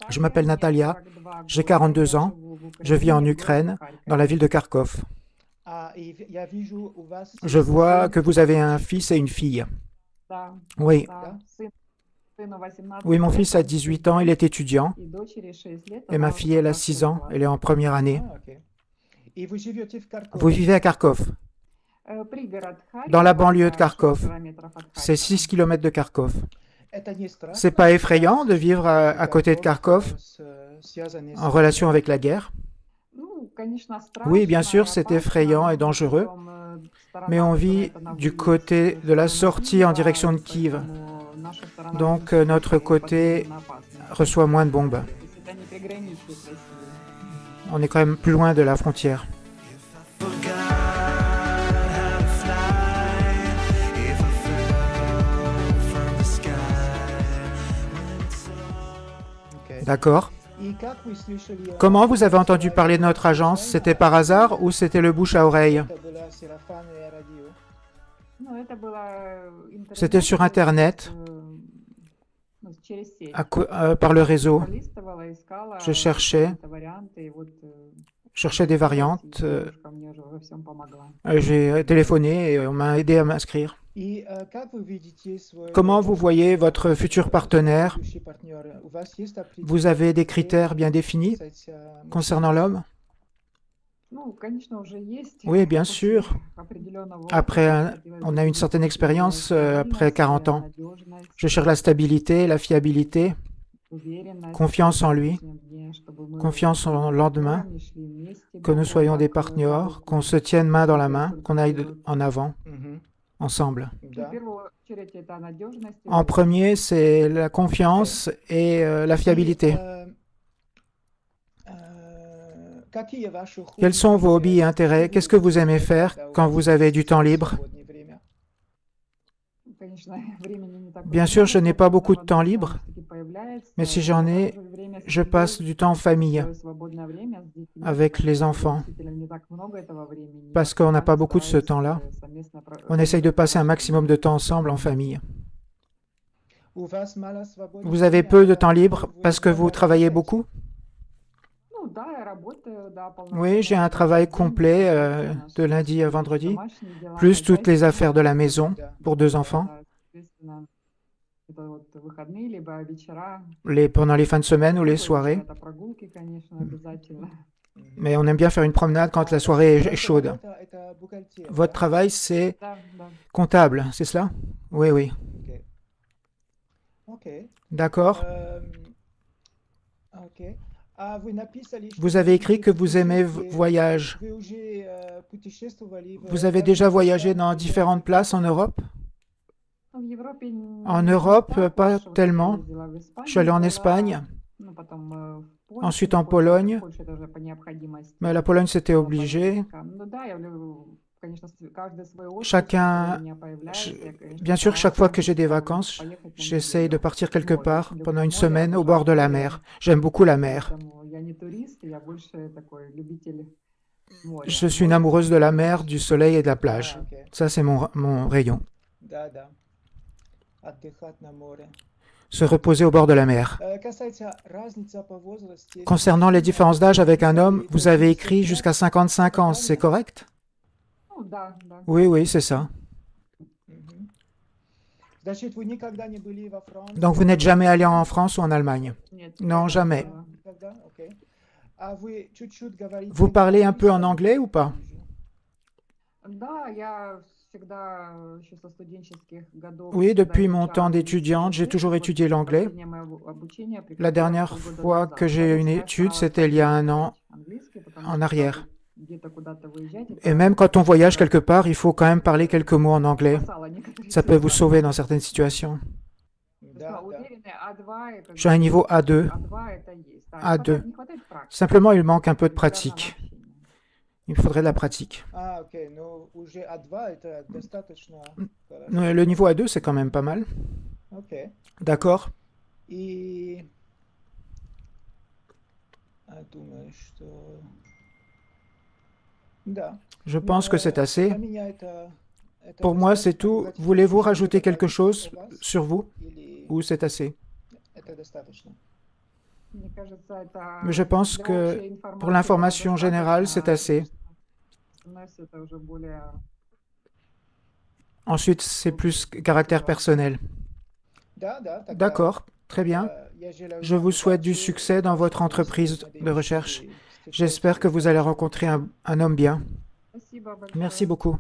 Je m'appelle Natalia, j'ai 42 ans, je vis en Ukraine, dans la ville de Kharkov. Je vois que vous avez un fils et une fille. Oui, oui, mon fils a 18 ans, il est étudiant, et ma fille, elle a 6 ans, elle est en première année. Vous vivez à Kharkov, dans la banlieue de Kharkov. C'est 6 kilomètres de Kharkov. C'est pas effrayant de vivre à côté de Kharkov en relation avec la guerre? Oui, bien sûr, c'est effrayant et dangereux, mais on vit du côté de la sortie en direction de Kiev. Donc notre côté reçoit moins de bombes. On est quand même plus loin de la frontière. D'accord. Comment vous avez entendu parler de notre agence? C'était par hasard ou c'était le bouche à oreille? C'était sur Internet, par le réseau. Je cherchais des variantes. J'ai téléphoné et on m'a aidé à m'inscrire. Comment vous voyez votre futur partenaire? Vous avez des critères bien définis concernant l'homme? Oui, bien sûr. Après, on a une certaine expérience, après 40 ans. Je cherche la stabilité, la fiabilité, confiance en lui, confiance en le lendemain, que nous soyons des partenaires, qu'on se tienne main dans la main, qu'on aille en avant, ensemble. En premier, c'est la confiance et la fiabilité. Quels sont vos hobbies et intérêts? Qu'est-ce que vous aimez faire quand vous avez du temps libre? Bien sûr, je n'ai pas beaucoup de temps libre, mais si j'en ai, je passe du temps en famille, avec les enfants, parce qu'on n'a pas beaucoup de ce temps-là. On essaye de passer un maximum de temps ensemble en famille. Vous avez peu de temps libre parce que vous travaillez beaucoup? Oui, j'ai un travail complet de lundi à vendredi, plus toutes les affaires de la maison pour 2 enfants. Pendant les fins de semaine ou les soirées. Mais on aime bien faire une promenade quand la soirée est chaude. Votre travail, c'est comptable, c'est cela? Oui, oui. D'accord. Vous avez écrit que vous aimez voyage. Vous avez déjà voyagé dans différentes places en Europe? En Europe, pas tellement. Je suis allé en Espagne, ensuite en Pologne, mais la Pologne, c'était obligé. Bien sûr, chaque fois que j'ai des vacances, j'essaye de partir quelque part pendant une semaine au bord de la mer. J'aime beaucoup la mer. Je suis une amoureuse de la mer, du soleil et de la plage. Ça, c'est mon rayon. Se reposer au bord de la mer. Concernant les différences d'âge avec un homme, vous avez écrit jusqu'à 55 ans, c'est correct? Oui, oui, c'est ça. Donc vous n'êtes jamais allé en France ou en Allemagne? Non, jamais. Vous parlez un peu en anglais ou pas? Oui, depuis mon temps d'étudiante, j'ai toujours étudié l'anglais. La dernière fois que j'ai eu une étude, c'était il y a 1 an en arrière. Et même quand on voyage quelque part, il faut quand même parler quelques mots en anglais. Ça peut vous sauver dans certaines situations. J'ai un niveau A2. A2. Simplement, il manque un peu de pratique. Il me faudrait de la pratique. Le niveau A2, c'est quand même pas mal. D'accord. Je pense que c'est assez. Pour moi, c'est tout. Voulez-vous rajouter quelque chose sur vous? Ou c'est assez? Mais je pense que pour l'information générale, c'est assez. Ensuite, c'est plus caractère personnel. D'accord, très bien. Je vous souhaite du succès dans votre entreprise de recherche. J'espère que vous allez rencontrer un homme bien. Merci beaucoup.